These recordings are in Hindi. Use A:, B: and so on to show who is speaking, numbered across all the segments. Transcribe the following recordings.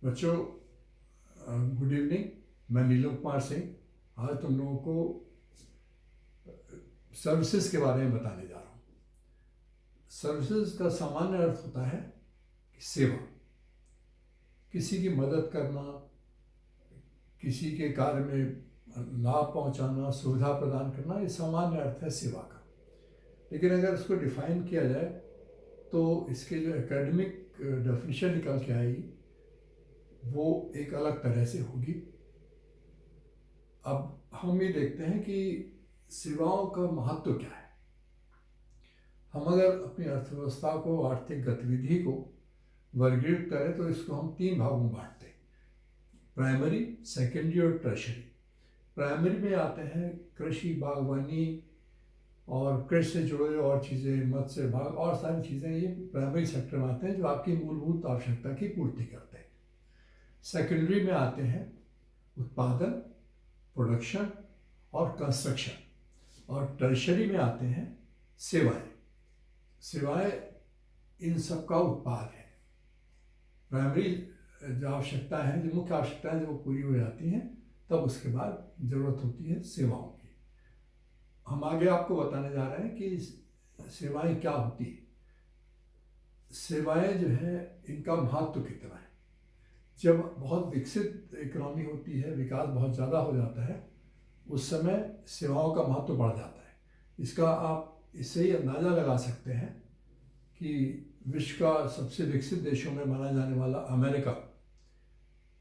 A: बच्चों, गुड इवनिंग। मैं नीलम कुमार सिंह आज तुम लोगों को सर्विसेज के बारे में बताने जा रहा हूँ। सर्विसेज का सामान्य अर्थ होता है कि सेवा, किसी की मदद करना, किसी के कार्य में लाभ पहुंचाना, सुविधा प्रदान करना, ये सामान्य अर्थ है सेवा का। लेकिन अगर इसको डिफाइन किया जाए तो इसके जो एकेडमिक डेफिनेशन निकल के आएगी वो एक अलग तरह से होगी। अब हम ये देखते हैं कि सेवाओं का महत्व क्या है। हम अगर अपनी अर्थव्यवस्था को, आर्थिक गतिविधि को वर्गीकृत करें तो इसको हम 3 भागों में बांटते हैं: प्राइमरी, सेकेंडरी और टर्शरी। प्राइमरी में आते हैं कृषि, बागवानी और कृषि से जुड़े हुए और चीज़ें, मत्स्य विभाग और सारी चीज़ें, ये प्राइमरी सेक्टर में आते हैं जो आपकी मूलभूत आवश्यकता की पूर्ति करते हैं। सेकेंडरी में आते हैं उत्पादन, प्रोडक्शन और कंस्ट्रक्शन। और टर्शरी में आते हैं सेवाएं। सेवाएं इन सब का उत्पाद है। प्राइमरी जो आवश्यकता है, जो मुख्य आवश्यकताएं जब वो पूरी हो जाती हैं तब उसके बाद ज़रूरत होती है सेवाओं की। हम आगे आपको बताने जा रहे हैं कि सेवाएं क्या होती हैं। सेवाएं जो है, इनका महत्व कितना है। जब बहुत विकसित इकोनॉमी होती है, विकास बहुत ज़्यादा हो जाता है, उस समय सेवाओं का महत्व बढ़ जाता है। इसका आप इससे ही अंदाज़ा लगा सकते हैं कि विश्व का सबसे विकसित देशों में माना जाने वाला अमेरिका,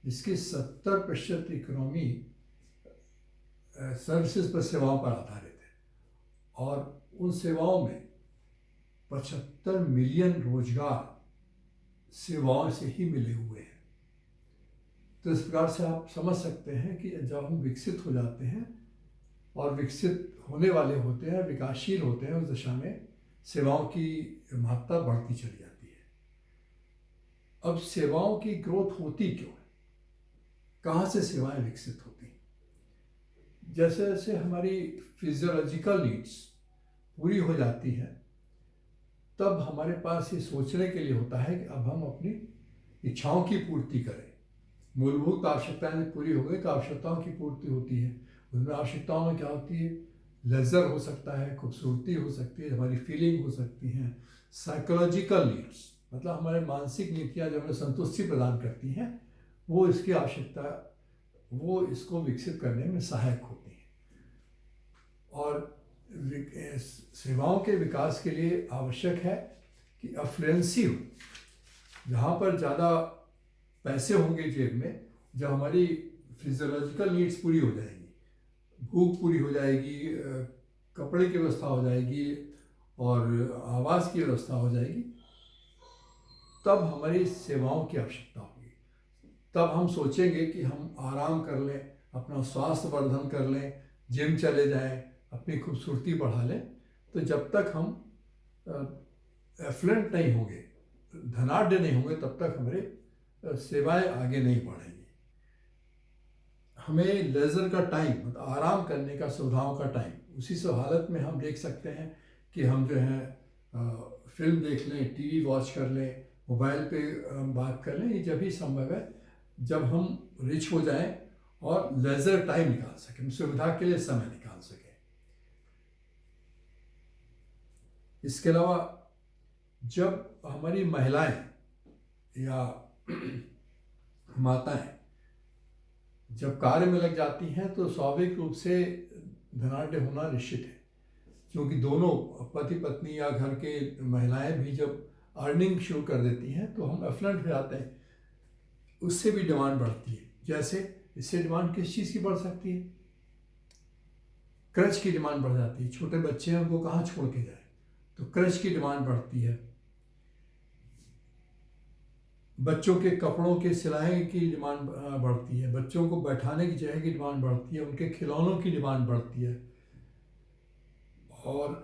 A: जिसकी 70% इकोनॉमी सर्विसेज पर, सेवाओं पर आधारित है, और उन सेवाओं में 75 मिलियन रोजगार सेवाओं से ही मिले हुए हैं। तो इस प्रकार से आप समझ सकते हैं कि जब हम विकसित हो जाते हैं और विकसित होने वाले होते हैं, विकासशील होते हैं, उस दिशा में सेवाओं की महत्ता बढ़ती चली जाती है। अब सेवाओं की ग्रोथ होती क्यों है, कहाँ से सेवाएं विकसित होती हैं? जैसे जैसे हमारी फिजियोलॉजिकल नीड्स पूरी हो जाती हैं, तब हमारे पास ये सोचने के लिए होता है कि अब हम अपनी इच्छाओं की पूर्ति करें। मूलभूत आवश्यकताएं पूरी हो गई तो आवश्यकताओं की पूर्ति होती है। उनमें आवश्यकताओं में क्या होती है? लेजर हो सकता है, खूबसूरती हो सकती है, हमारी फीलिंग हो सकती हैं, साइकोलॉजिकल नीड्स, मतलब हमारे मानसिक नीतियाँ जो हमें संतुष्टि प्रदान करती हैं, वो इसकी आवश्यकता, वो इसको विकसित करने में सहायक होती हैं। और सेवाओं के विकास के लिए आवश्यक है कि अफ्लुएंसी हो। जहाँ पर ज़्यादा पैसे होंगे जेब में, जब हमारी फिजियोलॉजिकल नीड्स पूरी हो जाएगी, भूख पूरी हो जाएगी, कपड़े की व्यवस्था हो जाएगी और आवास की व्यवस्था हो जाएगी, तब हमारी सेवाओं की आवश्यकता होगी। तब हम सोचेंगे कि हम आराम कर लें, अपना स्वास्थ्य वर्धन कर लें, जिम चले जाएं, अपनी खूबसूरती बढ़ा लें। तो जब तक हम एफ्लुएंट नहीं होंगे, धनाढ्य नहीं होंगे, तब तक हमारे सेवाएं आगे नहीं बढ़ेंगी। हमें लेजर का टाइम, मतलब आराम करने का, सुविधाओं का टाइम, उसी सब हालत में हम देख सकते हैं कि हम जो है फिल्म देख लें, टीवी वॉच कर लें, मोबाइल पे बात कर लें। ये जब ही संभव है जब हम रिच हो जाएं और लेजर टाइम निकाल सकें, सुविधा के लिए समय निकाल सकें। इसके अलावा जब हमारी महिलाएं या माताएं जब कार्य में लग जाती हैं तो स्वाभाविक रूप से धनाढ्य होना निश्चित है, क्योंकि दोनों पति पत्नी या घर के महिलाएं भी जब अर्निंग शुरू कर देती हैं तो हम एफ्लुएंट हो जाते हैं। उससे भी डिमांड बढ़ती है। जैसे इससे डिमांड किस चीज़ की बढ़ सकती है? क्रच की डिमांड बढ़ जाती है। छोटे बच्चे हैं, उनको कहाँ छोड़ के जाए, तो क्रच की डिमांड बढ़ती है। बच्चों के कपड़ों के सिलाई की डिमांड बढ़ती है। बच्चों को बैठाने की जगह की डिमांड बढ़ती है। उनके खिलौनों की डिमांड बढ़ती है। और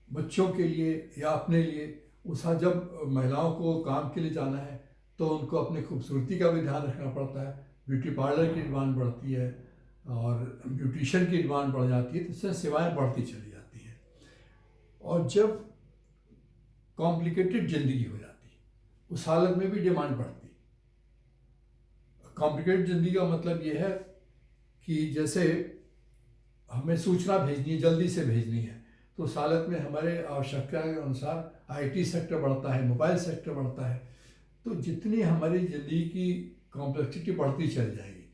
A: बच्चों के लिए या अपने लिए उसका, जब महिलाओं को काम के लिए जाना है तो उनको अपनी खूबसूरती का भी ध्यान रखना पड़ता है। ब्यूटी पार्लर की डिमांड बढ़ती है और ब्यूटिशियन की डिमांड बढ़ जाती है, तो इससे सेवाएं बढ़ती चली जाती हैं। और जब कॉम्प्लिकेटेड ज़िंदगी हो जाती है, उस हालत में भी डिमांड बढ़ती है। कॉम्प्लिकेटेड ज़िंदगी का मतलब ये है कि जैसे हमें सूचना भेजनी है, जल्दी से भेजनी है, तो उस हालत में हमारे आवश्यकता के अनुसार आईटी सेक्टर बढ़ता है, मोबाइल सेक्टर बढ़ता है। तो जितनी हमारी ज़िंदगी की कॉम्प्लेक्सिटी बढ़ती चली जाएगी,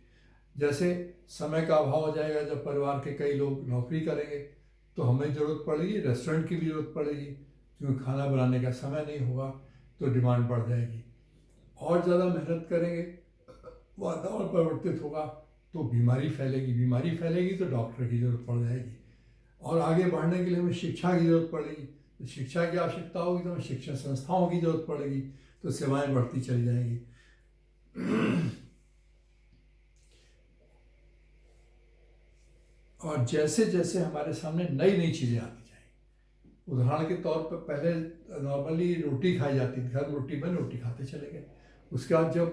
A: जैसे समय का अभाव हो जाएगा, जब परिवार के कई लोग नौकरी करेंगे तो हमें ज़रूरत पड़ेगी, रेस्टोरेंट की भी ज़रूरत पड़ेगी, क्योंकि खाना बनाने का समय नहीं होगा तो डिमांड बढ़ जाएगी। और ज़्यादा मेहनत करेंगे, वातावरण परिवर्तित होगा तो बीमारी फैलेगी, बीमारी फैलेगी तो डॉक्टर की ज़रूरत पड़ जाएगी, और आगे बढ़ने के लिए हमें शिक्षा की ज़रूरत पड़ेगी, तो शिक्षा की आवश्यकता होगी तो हमें शिक्षण संस्थाओं की ज़रूरत पड़ेगी, तो सेवाएं बढ़ती चली जाएंगी। और जैसे जैसे हमारे सामने नई नई चीज़ें आती जाएंगी, उदाहरण के तौर पर पहले नॉर्मली रोटी खाई जाती थी, घर में रोटी बनी, रोटी खाते चले गए। उसके बाद जब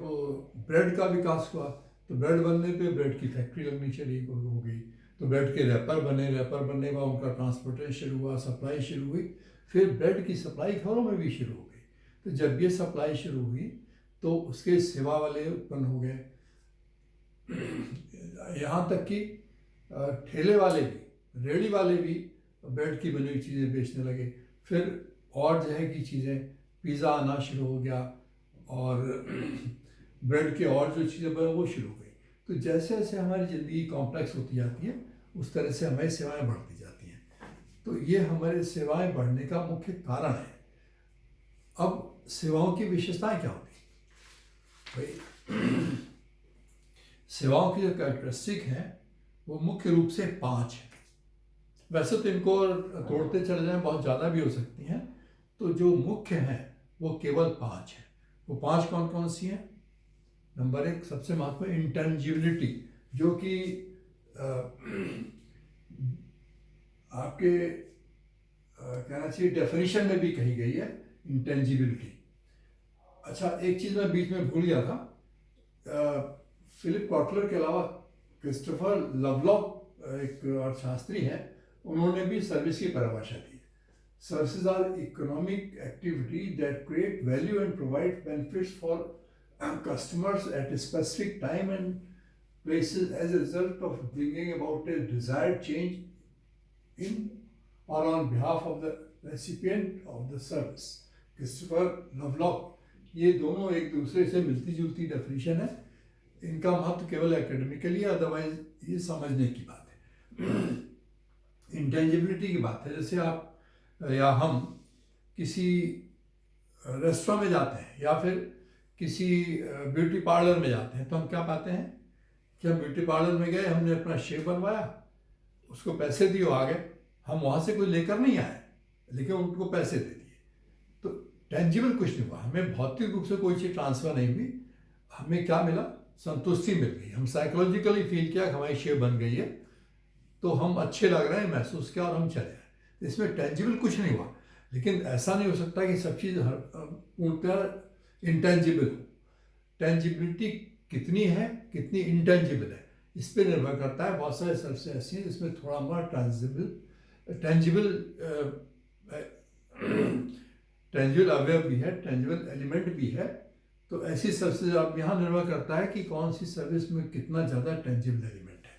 A: ब्रेड का विकास हुआ तो ब्रेड बनने पे ब्रेड की फैक्ट्री लगनी चली हो गई, तो ब्रेड के रैपर बने, रैपर बनने के बाद उनका ट्रांसपोर्टेशन शुरू हुआ, सप्लाई शुरू हुई, फिर ब्रेड की सप्लाई घरों में भी शुरू हो गई। तो जब ये सप्लाई शुरू हुई तो उसके सेवा वाले उत्पन्न हो गए, यहाँ तक कि ठेले वाले भी, रेहड़ी वाले भी ब्रेड की बनी हुई चीज़ें बेचने लगे। फिर और जो है कि चीज़ें, पिज़्ज़ा आना शुरू हो गया, और ब्रेड के और जो चीज़ें बने वो शुरू हो गई। तो जैसे जैसे हमारी ज़िंदगी कॉम्प्लेक्स होती जाती है, उस तरह से हमारी सेवाएं बढ़ती जाती हैं। तो ये हमारे सेवाएं बढ़ने का मुख्य कारण है। अब सेवाओं की विशेषताएं क्या होती हैं भाई? सेवाओं की जो कैरेक्टरिस्टिक हैं वो मुख्य रूप से 5 हैं। वैसे तो इनको तोड़ते चले जाएं, बहुत ज़्यादा भी हो सकती हैं, तो जो मुख्य हैं वो केवल 5 हैं। वो 5 कौन कौन सी हैं? नंबर 1, सबसे महत्वपूर्ण, इंटेंजिबिलिटी, जो कि आपके कहना चाहिए डेफिनेशन में भी कही गई है, इंटेंजिबिलिटी। अच्छा, एक चीज़ मैं बीच में भूल गया था, फिलिप कॉटलर के अलावा क्रिस्टोफर लवलॉक एक अर्थशास्त्री हैं, उन्होंने भी सर्विस की परिभाषा दी है। Services are economic activity that create value and provide benefits for customers at a specific time and places as a result of bringing about a desired change in or on behalf of the recipient of the service. Christopher Lovelock, ये दोनों एक दूसरे से मिलती जुलती डेफिनेशन है। इनका महत्व केवल एकेडमिकली, अदरवाइज ये समझने की बात है। इंटेंजिबिलिटी की बात है, जैसे आप या हम किसी रेस्टोरेंट में जाते हैं या फिर किसी ब्यूटी पार्लर में जाते हैं, तो हम क्या पाते हैं कि हम ब्यूटी पार्लर में गए, हमने अपना शेव बनवाया, उसको पैसे दिए, आ गए, हम वहाँ से कोई लेकर नहीं आए, लेकिन उनको पैसे दे दिए। तो टेंजिबल कुछ नहीं हुआ, हमें भौतिक रूप से कोई चीज़ ट्रांसफ़र नहीं हुई, हमें क्या मिला? संतुष्टि मिल गई। हम साइकोलॉजिकली फील किया कि हमारी शेव बन गई है, तो हम अच्छे लग रहे हैं, महसूस किया और हम चले आए। इसमें टेंजिबल कुछ नहीं हुआ। लेकिन ऐसा नहीं हो सकता कि सब चीज़ पूर्णतः इंटेंजिबल हो। टेंजिबिलिटी कितनी है, कितनी इंटेंजिबल है, इस पर निर्भर करता है। बहुत सारे सर्विस ऐसी हैं जिसमें थोड़ा बहुत टेंजिबल अवयव भी है, टेंजिबल एलिमेंट भी है। तो ऐसी सर्विसेज आप यहाँ निर्भर करता है कि कौन सी सर्विस में कितना ज़्यादा टेंजिबल एलिमेंट है।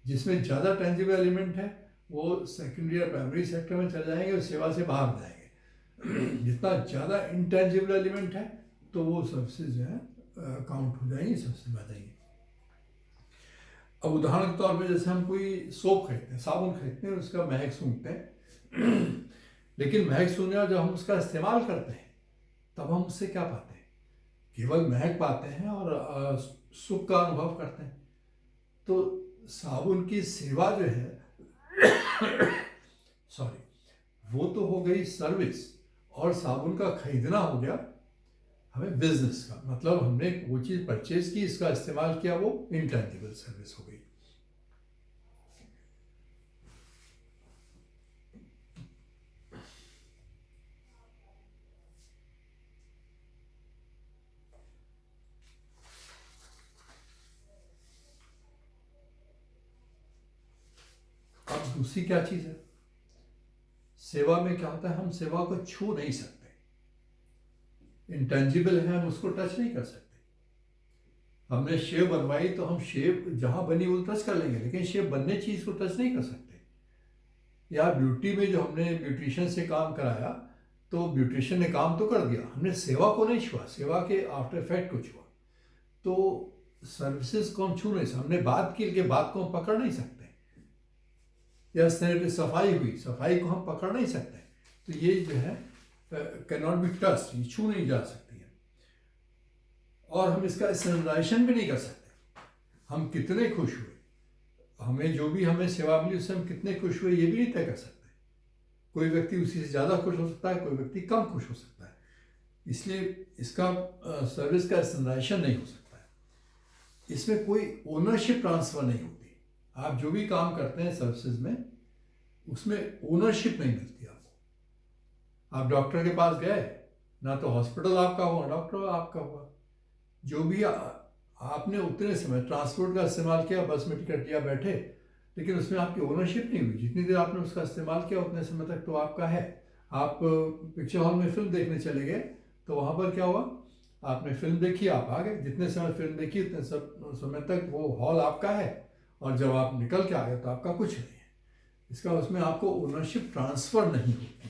A: जिसमें ज़्यादा टेंजिबल एलिमेंट है वो सेकेंडरी या प्राइमरी सेक्टर में चले जाएंगे और सेवा से बाहर जाएंगे। जितना ज़्यादा इंटेंजिबल एलिमेंट है तो वो सर्विसेज जो है काउंट हो जाएंगी, सबसे में आ जाएंगी। अब उदाहरण के तौर पे जैसे हम कोई सोप खरीदते हैं, साबुन खरीदते हैं, उसका महक सूंघते हैं, लेकिन महक सूंघने और जब हम उसका इस्तेमाल करते हैं तब हम उससे क्या पाते हैं? केवल महक पाते हैं और सुख का अनुभव करते हैं। तो साबुन की सेवा जो है सॉरी, वो तो हो गई सर्विस, और साबुन का खरीदना हो गया हमें बिजनेस का, मतलब हमने वो चीज़ परचेज की, इसका इस्तेमाल किया, वो इंटेंजिबल सर्विस हो गई। अब दूसरी क्या चीज़ है, सेवा में क्या होता है, हम सेवा को छू नहीं सकते। इंटेंजिबल है, हम उसको टच नहीं कर सकते। हमने शेव बनवाई तो हम शेव जहाँ बनी वो टच कर लेंगे, लेकिन शेव बनने चीज़ को टच नहीं कर सकते। या ब्यूटी में जो हमने ब्यूटिशियन से काम कराया तो ब्यूटिशियन ने काम तो कर दिया, हमने सेवा को नहीं छुआ, सेवा के आफ्टर इफेक्ट को छुआ। तो सर्विसेज को हम छू नहीं सकते, हमने बात की लेकिन बात को हम पकड़ नहीं सकते। या सफाई हुई, सफाई को हम पकड़ नहीं सकते। तो ये जो है कैन नॉट बी टच, ये छू नहीं जा सकती है। और हम इसका स्टैंडर्डाइजेशन भी नहीं कर सकते। हम कितने खुश हुए, हमें जो भी हमें सेवा मिली उससे हम कितने खुश हुए ये भी नहीं तय कर सकते। कोई व्यक्ति उसी से ज़्यादा खुश हो सकता है, कोई व्यक्ति कम खुश हो सकता है। इसलिए इसका सर्विस का स्टैंडर्डाइजेशन नहीं हो सकता है। इसमें कोई ओनरशिप ट्रांसफ़र नहीं होती। आप जो भी काम करते हैं सर्विसेज में, उसमें ओनरशिप नहीं मिलती आपको। आप डॉक्टर के पास गए, ना तो हॉस्पिटल आपका हुआ, डॉक्टर आपका हुआ। जो भी आपने उतने समय ट्रांसपोर्ट का इस्तेमाल किया, बस में टिकट लिया, बैठे, लेकिन उसमें आपकी ओनरशिप नहीं हुई। जितनी देर आपने उसका इस्तेमाल किया उतने समय तक तो आपका है। आप पिक्चर हॉल में फिल्म देखने चले गए तो वहाँ पर क्या हुआ, आपने फिल्म देखी, आप आ गए, जितने समय फिल्म देखी उतने समय तक वो हॉल आपका है, और जब आप निकल के आ गए तो आपका कुछ नहीं है। इसका उसमें आपको ओनरशिप ट्रांसफ़र नहीं होती।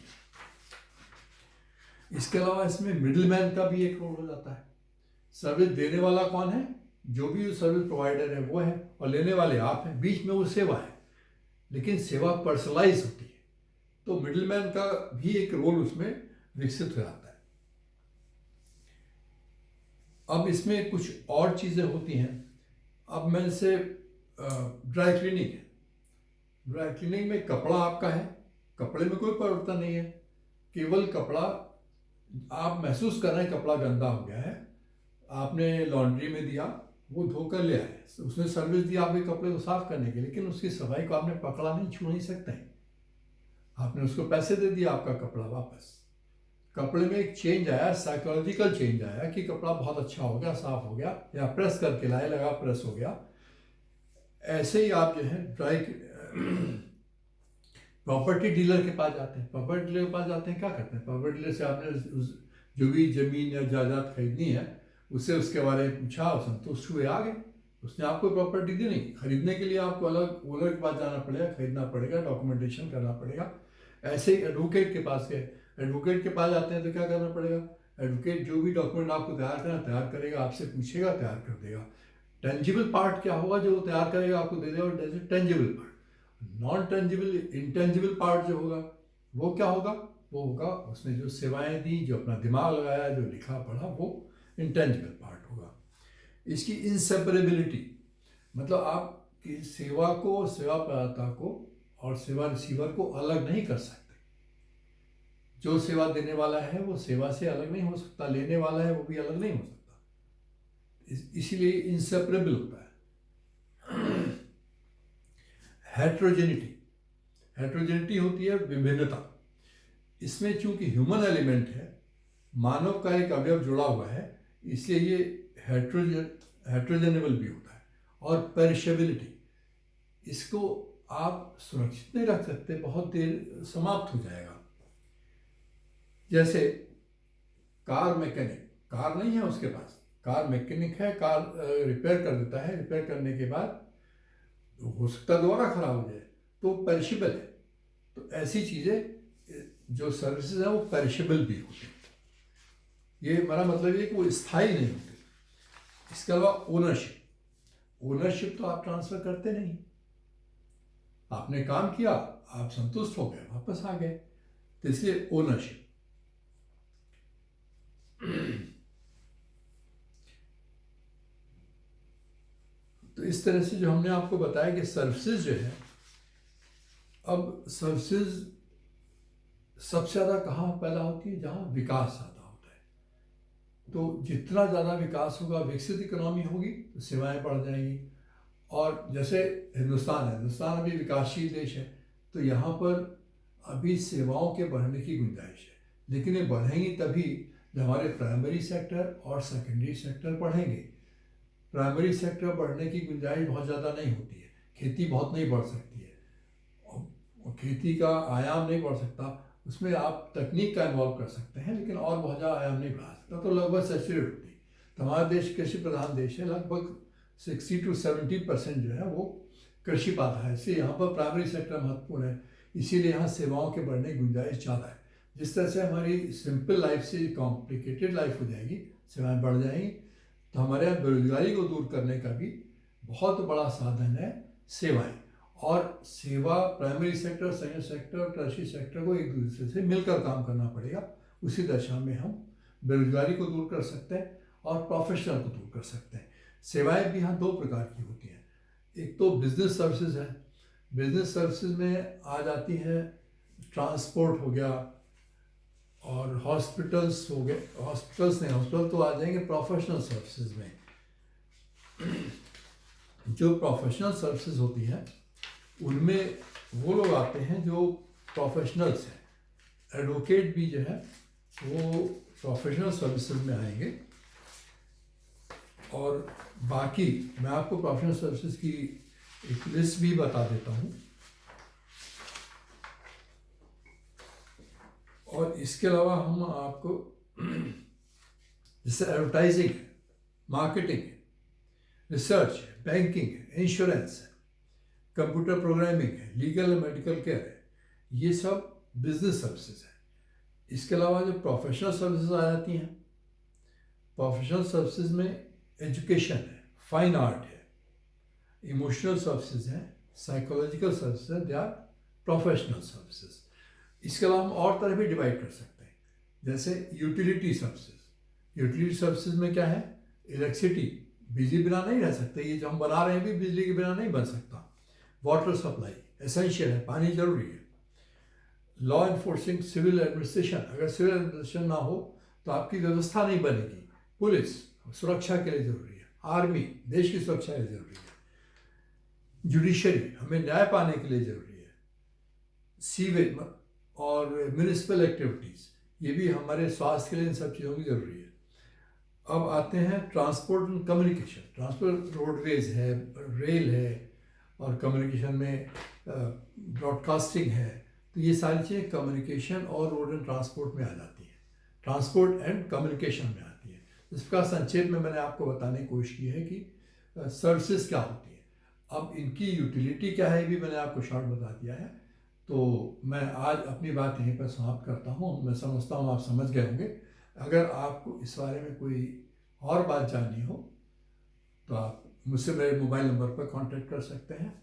A: इसके अलावा इसमें मिडिलमैन का भी एक रोल हो जाता है। सर्विस देने वाला कौन है, जो भी सर्विस प्रोवाइडर है वो है, और लेने वाले आप हैं, बीच में वो सेवा है, लेकिन सेवा पर्सनलाइज होती है। तो मिडिलमैन का भी एक रोल उसमें विकसित हो जाता है। अब इसमें कुछ और चीज़ें होती हैं। अब मैं से ड्राई क्लीनिंग है। ड्राई क्लीनिंग में कपड़ा आपका है, कपड़े में कोई परिवर्तन नहीं है, केवल कपड़ा आप महसूस कर रहे हैं कपड़ा गंदा हो गया है, आपने लॉन्ड्री में दिया, वो धोकर ले आए, उसने सर्विस दी आपके कपड़े को साफ करने के, लेकिन उसकी सफाई को आपने पकड़ा नहीं, छू नहीं सकते हैं। आपने उसको पैसे दे दिया, आपका कपड़ा वापस। कपड़े में एक चेंज आया, साइकोलॉजिकल चेंज आया कि कपड़ा बहुत अच्छा हो गया, साफ हो गया, या प्रेस करके लाए, लगा प्रेस हो गया। ऐसे ही आप जो है ड्राई प्रॉपर्टी डीलर के पास जाते हैं। प्रॉपर्टी डीलर के पास जाते हैं, क्या करते हैं, प्रॉपर्टी डीलर से आपने जो भी ज़मीन या जायदाद खरीदनी है उससे उसके बारे में पूछा, संतुष्ट हुए, आ गए। उसने आपको प्रॉपर्टी दी नहीं, खरीदने के लिए आपको अलग ओनर के पास जाना पड़ेगा, खरीदना पड़ेगा, डॉक्यूमेंटेशन करना पड़ेगा। ऐसे ही एडवोकेट के पास गए, एडवोकेट के पास जाते हैं तो क्या करना पड़ेगा, एडवोकेट जो भी डॉक्यूमेंट आपको तैयार करना तैयार करेगा, आपसे पूछेगा, तैयार कर देगा। टेंजिबल पार्ट क्या होगा, जो वो तैयार करेगा आपको दे देगा, और tangible part. Non tangible intangible part जो होगा वो क्या होगा, वो होगा उसने जो सेवाएं दी, जो अपना दिमाग लगाया, जो लिखा पढ़ा, वो इंटेंजिबल पार्ट होगा। इसकी इंसेपरेबिलिटी, मतलब आपकी सेवा को, सेवा प्रदाता को और सेवा रिसीवर को अलग नहीं कर सकते। जो सेवा देने वाला है वो सेवा से अलग नहीं हो सकता, लेने वाला है वो भी अलग नहीं हो सकता, इसीलिए इंसेपरेबल होता है। हेट्रोजेनिटी, हेट्रोजेनिटी होती है विभिन्नता। इसमें चूंकि ह्यूमन एलिमेंट है, मानव का एक अवयव जुड़ा हुआ है, इसलिए ये हेट्रोजेनेबल भी होता है। और पेरिशेबिलिटी, इसको आप सुरक्षित नहीं रख सकते, बहुत देर समाप्त हो जाएगा। जैसे कार मैकेनिक, कार नहीं है उसके पास, कार मैकेनिक है, कार रिपेयर कर देता है, रिपेयर करने के बाद हो सकता है दोबारा खराब हो जाए, तो पेरिशेबल है। तो ऐसी चीज़ें जो सर्विसेज हैं वो पेरिशेबल भी होती हैं। ये हमारा मतलब ये कि वो स्थायी नहीं होते। इसके अलावा ओनरशिप, ओनरशिप तो आप ट्रांसफ़र करते नहीं। आपने काम किया, आप संतुष्ट हो गए, वापस आ गए, तो इसलिए ओनरशिप। तो इस तरह से जो हमने आपको बताया कि सर्विसेज जो है, अब सर्विसेज सबसे ज़्यादा कहाँ पैदा होती है, जहाँ विकास ज़्यादा होता है। तो जितना ज़्यादा विकास होगा, विकसित इकोनॉमी होगी, तो सेवाएं बढ़ जाएंगी। और जैसे हिंदुस्तान है, हिंदुस्तान अभी विकासशील देश है, तो यहाँ पर अभी सेवाओं के बढ़ने की गुंजाइश है, लेकिन ये बढ़ेंगी तभी जब हमारे प्राइमरी सेक्टर और सेकेंडरी सेक्टर बढ़ेंगे। प्राइमरी सेक्टर बढ़ने की गुंजाइश बहुत ज़्यादा नहीं होती है, खेती बहुत नहीं बढ़ सकती है, और खेती का आयाम नहीं बढ़ सकता। उसमें आप तकनीक का इन्वॉल्व कर सकते हैं, लेकिन और बहुत ज़्यादा आयाम नहीं बढ़ा सकता, तो लगभग सैचुरेट होती है। तो हमारा देश कृषि प्रधान देश है, लगभग 60 to 70% जो है वो कृषि पर आधारित है, इसलिए यहाँ पर प्राइमरी सेक्टर महत्वपूर्ण है, इसीलिए यहाँ सेवाओं के बढ़ने की गुंजाइश ज़्यादा है। जिस तरह से हमारी सिंपल लाइफ से कॉम्प्लिकेटेड लाइफ हो जाएगी, सेवाएं बढ़ जाएंगी, तो हमारे यहाँ बेरोजगारी को दूर करने का भी बहुत बड़ा साधन है सेवाएं। और सेवा प्राइमरी सेक्टर, सेकेंडरी सेक्टर और टर्शियरी सेक्टर को एक दूसरे से मिलकर काम करना पड़ेगा, उसी दशा में हम बेरोजगारी को दूर कर सकते हैं और प्रोफेशनल को दूर कर सकते हैं। सेवाएं भी यहाँ दो प्रकार की होती हैं, एक तो बिजनेस सर्विसेज है, बिजनेस सर्विसेज में आ जाती है ट्रांसपोर्ट हो गया और हॉस्पिटल्स हो गए, हॉस्पिटल्स नहीं, हॉस्पिटल तो आ जाएंगे प्रोफेशनल सर्विसेज में। जो प्रोफेशनल सर्विसेज होती हैं उनमें वो लोग आते हैं जो प्रोफेशनल्स हैं, एडवोकेट भी जो है वो प्रोफेशनल सर्विसेज में आएंगे। और बाकी मैं आपको प्रोफेशनल सर्विसेज की एक लिस्ट भी बता देता हूँ। और इसके अलावा हम आपको जैसे एडवर्टाइजिंग है, मार्केटिंग है, रिसर्च है, बैंकिंग है, इंश्योरेंस है, कंप्यूटर प्रोग्रामिंग है, लीगल और मेडिकल केयर है, ये सब बिजनेस सर्विसेज है। इसके अलावा जो प्रोफेशनल सर्विसेज आ जाती हैं, प्रोफेशनल सर्विसेज में एजुकेशन है, फाइन आर्ट है, इमोशनल सर्विसेज हैं, psychological services, they are professional services. इसके अलावा हम और तरह भी डिवाइड कर सकते हैं, जैसे यूटिलिटी सर्विसेज। यूटिलिटी सर्विसेज में क्या है, इलेक्ट्रिसिटी, बिजली बिना नहीं रह सकते, ये जो हम बना रहे हैं भी बिजली के बिना नहीं बन सकता। वाटर सप्लाई एसेंशियल है, पानी जरूरी है। लॉ एनफोर्सिंग सिविल एडमिनिस्ट्रेशन, अगर सिविल एडमिनिस्ट्रेशन ना हो तो आपकी व्यवस्था नहीं बनेगी। पुलिस सुरक्षा के लिए जरूरी है, आर्मी देश की सुरक्षा के लिए जरूरी है, जुडिशरी हमें न्याय पाने के लिए जरूरी है, सीवेज और म्यूनिसिपल एक्टिविटीज़ ये भी हमारे स्वास्थ्य के लिए इन सब चीज़ों की ज़रूरी है। अब आते हैं transport and communication. Transport roadways है, रेल है, और कम्युनिकेशन में ब्रॉडकास्टिंग है, तो ये सारी चीज़ें कम्युनिकेशन और रोड एंड ट्रांसपोर्ट में आ जाती हैं, ट्रांसपोर्ट एंड कम्युनिकेशन में आती है। इसका संक्षेप में मैंने आपको बताने की कोशिश की है कि सर्विसेज क्या होती है। अब इनकी यूटिलिटी क्या है, ये भी मैंने आपको शॉर्ट बता दिया है। तो मैं आज अपनी बात यहीं पर समाप्त करता हूँ। मैं समझता हूँ आप समझ गए होंगे। अगर आपको इस बारे में कोई और बात जाननी हो तो आप मुझसे मेरे मोबाइल नंबर पर कांटेक्ट कर सकते हैं,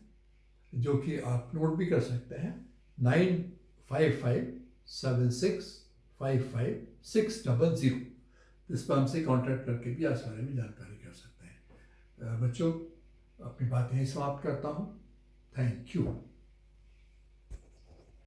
A: जो कि आप नोट भी कर सकते हैं, 9557655600। इस पर हमसे कांटेक्ट करके भी इस बारे में जानकारी कर सकते हैं। बच्चों, अपनी बात यहीं समाप्त करता हूँ। Thank you.